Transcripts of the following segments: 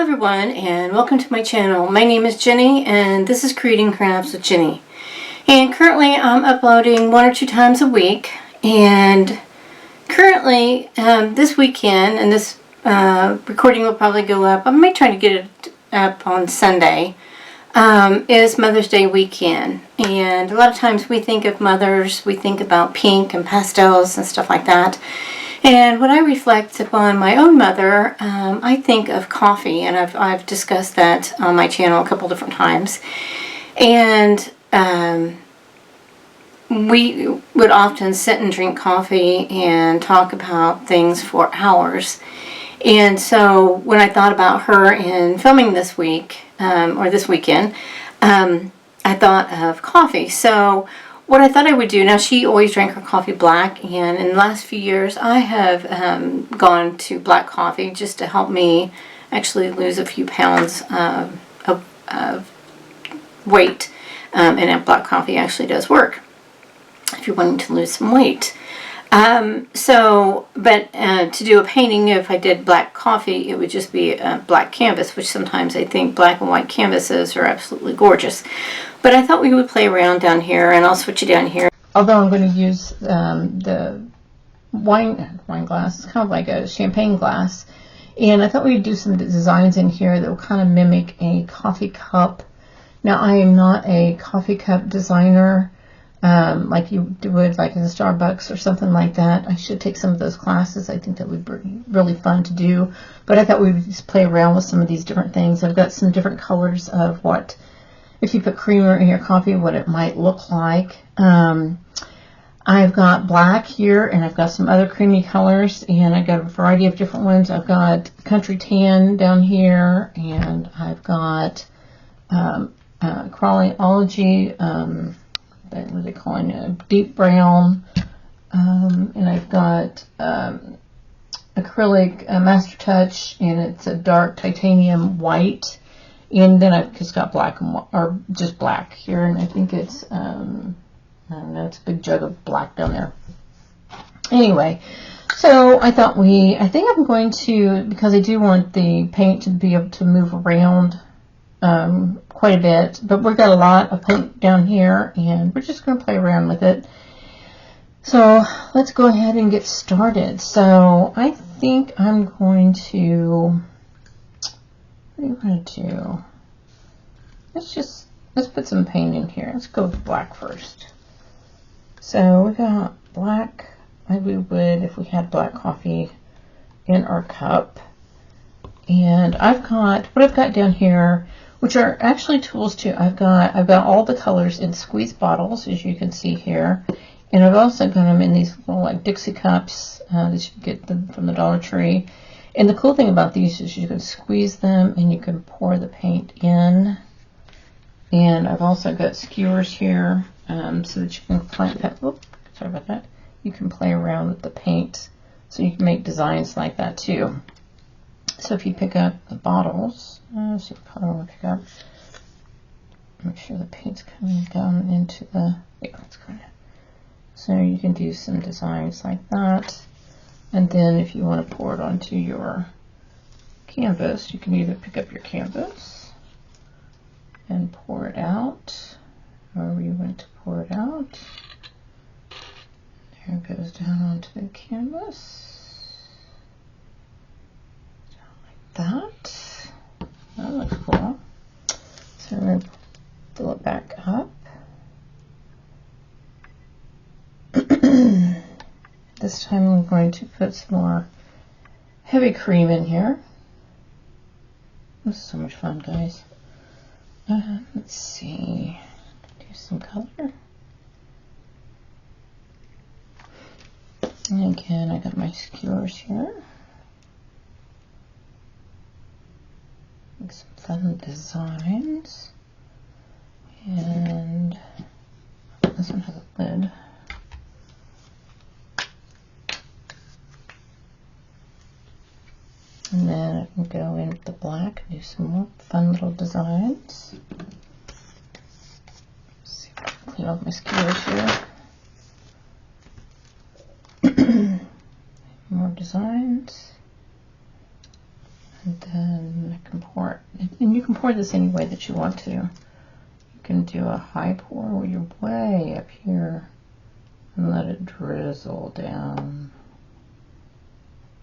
everyone, and welcome to my channel. My name is Jenny and this is Creating Crafts with Jenny. And currently I'm uploading 1 or 2 times a week, and currently this weekend, and this recording will probably go up, I may try to get it up on Sunday, is Mother's Day weekend. And a lot of times we think of mothers, we think about pink and pastels and stuff like that. And when I reflect upon my own mother, I think of coffee, and I've discussed that on my channel a couple different times. And we would often sit and drink coffee and talk about things for hours. And so when I thought about her in filming this week, or this weekend, I thought of coffee. So what I thought I would do, now she always drank her coffee black, and in the last few years I have gone to black coffee just to help me actually lose a few pounds of weight, and that black coffee actually does work if you're wanting to lose some weight. To do a painting, if I did black coffee, it would just be a black canvas, which sometimes I think black and white canvases are absolutely gorgeous. But I thought we would play around down here, and I'll switch you down here. Although I'm going to use the wine glass, it's kind of like a champagne glass. And I thought we'd do some designs in here that will kind of mimic a coffee cup. Now, I am not a coffee cup designer. Like you would like in a Starbucks or something like that. I should take some of those classes. I think that would be really fun to do. But I thought we would just play around with some of these different things. I've got some different colors of what, if you put creamer in your coffee, what it might look like. I've got black here, and I've got some other creamy colors, and I've got a variety of different ones. I've got country tan down here, and I've got Crawleyology, what are they calling it? Deep brown, and I've got acrylic Master Touch, and it's a dark titanium white, and then I've just got black or just black here, and I think it's I don't know, it's a big jug of black down there. Anyway, so I thought I think I'm going to, because I do want the paint to be able to move around quite a bit, but we've got a lot of paint down here, and we're just going to play around with it. So let's go ahead and get started. So I think I'm going to, what are you going to do? Let's put some paint in here. Let's go with black first. So we got black, like we would if we had black coffee in our cup. And what I've got down here, which are actually tools too. I've got all the colors in squeeze bottles, as you can see here, and I've also got them in these little like Dixie cups that you get them from the Dollar Tree. And the cool thing about these is you can squeeze them and you can pour the paint in. And I've also got skewers here so that you can play that. Oops, sorry about that. You can play around with the paint, so you can make designs like that too. So if you pick up the bottles, let's see what color I want to pick up. Make sure the paint's coming down into the, yeah, that's good. So you can do some designs like that. And then if you want to pour it onto your canvas, you can either pick up your canvas and pour it out, however you want to pour it out. There it goes down onto the canvas. That looks cool. So I'm going to fill it back up. This time I'm going to put some more heavy cream in here. This is so much fun, guys. Let's see. Do some color. And again, I got my skewers here. Some fun designs, and this one has a lid. And then I can go in with the black and do some more fun little designs. Let's see if I can clean off my skewers here. More designs. And then I can pour it. And you can pour this any way that you want to. You can do a high pour where you're way up here and let it drizzle down.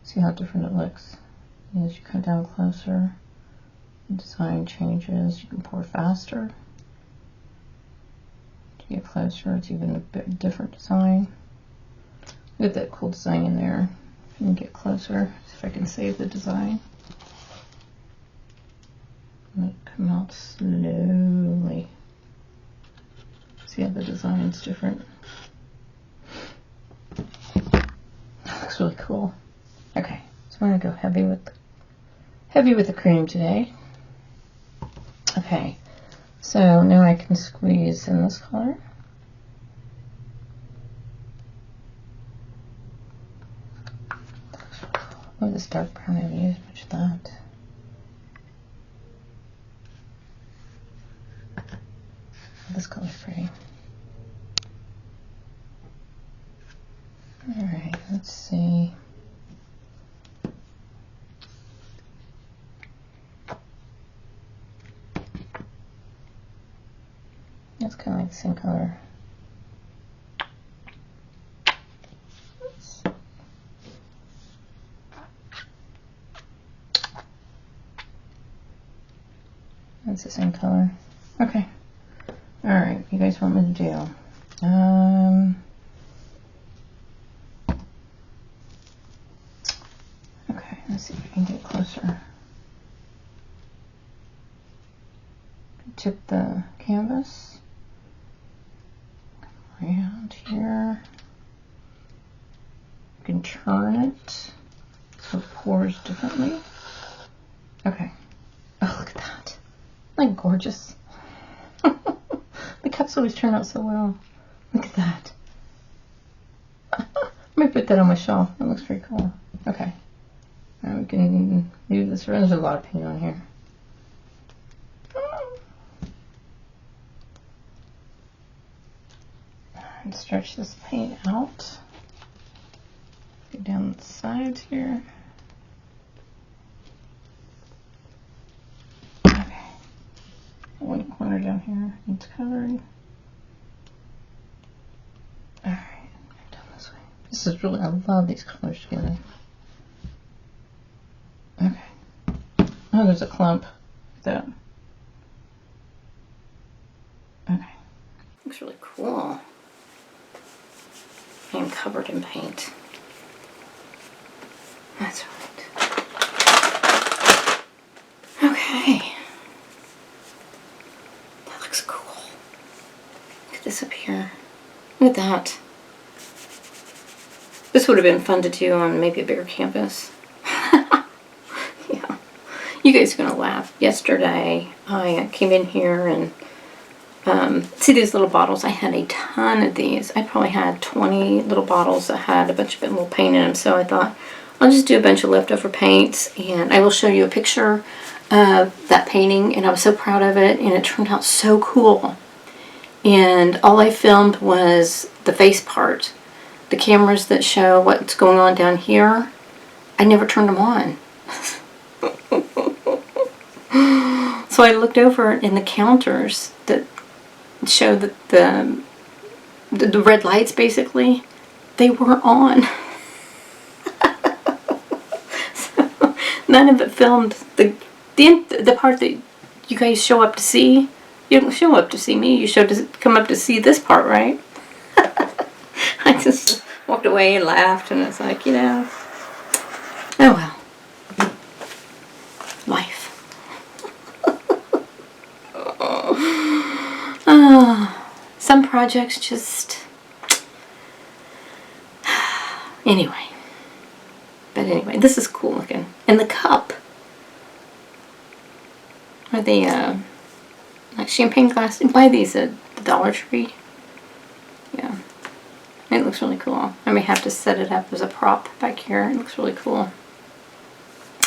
See how different it looks? And as you come down closer, the design changes. You can pour faster. To get closer, it's even a bit different design. Look at that cool design in there. You can get closer, see if I can save the design. Let it come out slowly. See how the design's different? That looks really cool. Okay, so I'm gonna go heavy with the cream today. Okay, so now I can squeeze in this color. Oh, this dark brown, I haven't used much of that. This color's pretty. Alright, let's see. That's kind of like the same color. That's the same color. Okay. Alright, you guys want me to do? Okay, let's see if I can get closer. Tip the canvas around here. You can turn it so it pours differently. Okay. Oh, look at that. Isn't that gorgeous? The cups always turn out so well. Look at that. Let me put that on my shelf. That looks pretty cool. Okay. Now we can move this around. There's a lot of paint on here. And stretch this paint out. Go down the sides here. Okay. One corner down here needs coloring. Alright, down this way. This is really, I love these colors together. Okay. Oh, there's a clump. That. Okay. Looks really cool. I am covered in paint. That's right. Okay. That looks cool. Look at this up here. Look at that. This would have been fun to do on maybe a bigger canvas. Yeah. You guys are going to laugh. Yesterday, I came in here and see these little bottles. I had a ton of these. I probably had 20 little bottles that had a bunch of little paint in them. So I thought, I'll just do a bunch of leftover paints, and I will show you a picture of that painting, and I was so proud of it, and it turned out so cool. And all I filmed was the face part. The cameras that show what's going on down here, I never turned them on. So I looked over in the counters that show that the red lights, basically, they were on. So none of it filmed the part that you guys show up to see. You don't show up to see me. You come up to see this part, right? I just walked away and laughed, and it's like, you know, oh well, life. Some projects just anyway. But anyway, this is cool looking. And the cup, are they like champagne glass? You buy these at the Dollar Tree. Yeah, it looks really cool. I may have to set it up as a prop back here. It looks really cool.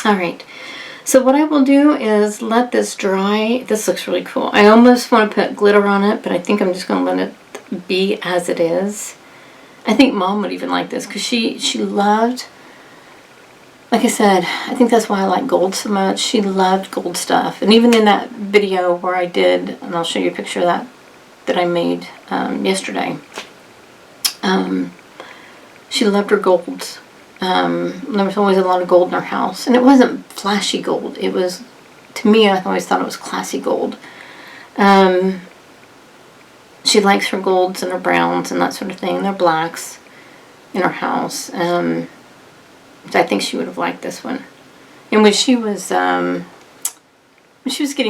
All right. So what I will do is let this dry. This looks really cool. I almost want to put glitter on it, but I think I'm just going to let it be as it is. I think Mom would even like this because she loved like I said, I think that's why I like gold so much. She loved gold stuff. And even in that video where I did, and I'll show you a picture of that I made yesterday, she loved her golds. There was always a lot of gold in her house. And it wasn't flashy gold. It was, to me, I always thought it was classy gold. She likes her golds and her browns and that sort of thing. They're blacks in her house. I think she would have liked this one. And when she was getting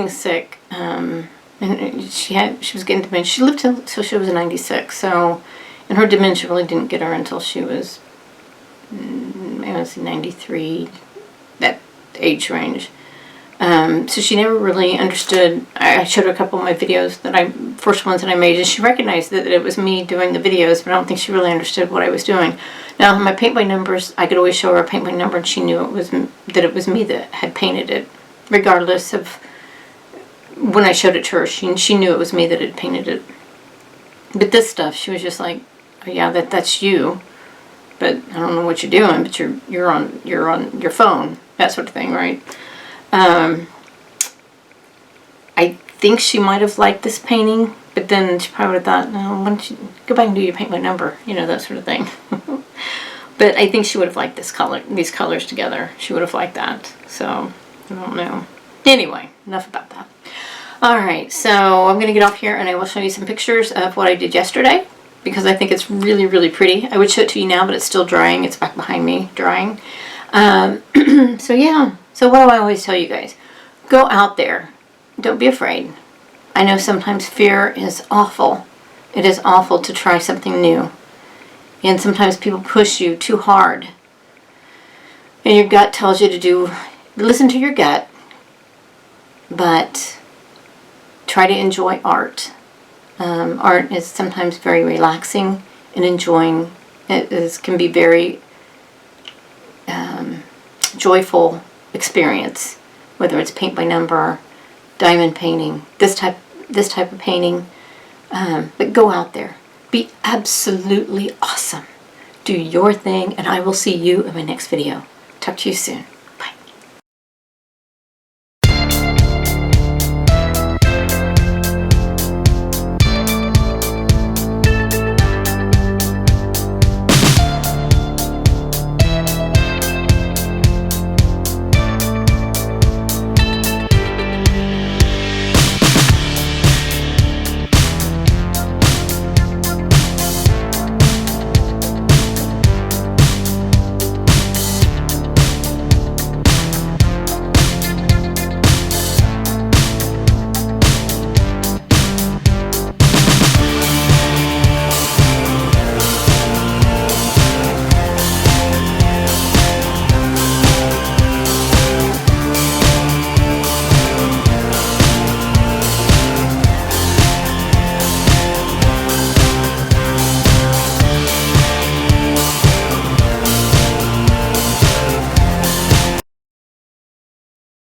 sick, and she was getting dementia. She lived till she was 96. So, and her dementia really didn't get her until she was, I was 93, that age range. So she never really understood. I showed her a couple of my videos first ones that I made, and she recognized that it was me doing the videos, but I don't think she really understood what I was doing. Now, my paint by numbers, I could always show her a paint by number, and she knew it was me that had painted it, regardless of when I showed it to her. She knew it was me that had painted it. But this stuff, she was just like, oh, yeah, that's you, but I don't know what you're doing, but you're on your phone, that sort of thing, right? I think she might have liked this painting, but then she probably would have thought, no, why don't you go back and do your paint by number, that sort of thing. But I think she would have liked these colors together. She would have liked that. So, I don't know. Anyway, enough about that. Alright, so I'm going to get off here and I will show you some pictures of what I did yesterday, because I think it's really, really pretty. I would show it to you now, but it's still drying. It's back behind me, drying. So yeah. So what do I always tell you guys? Go out there. Don't be afraid. I know sometimes fear is awful. It is awful to try something new. And sometimes people push you too hard. And your gut tells you to listen to your gut. But try to enjoy art. Art is sometimes very relaxing, and enjoying it can be very joyful experience, whether it's paint by number, diamond painting, this type of painting. But go out there, be absolutely awesome, do your thing, and I will see you in my next video. Talk to you soon.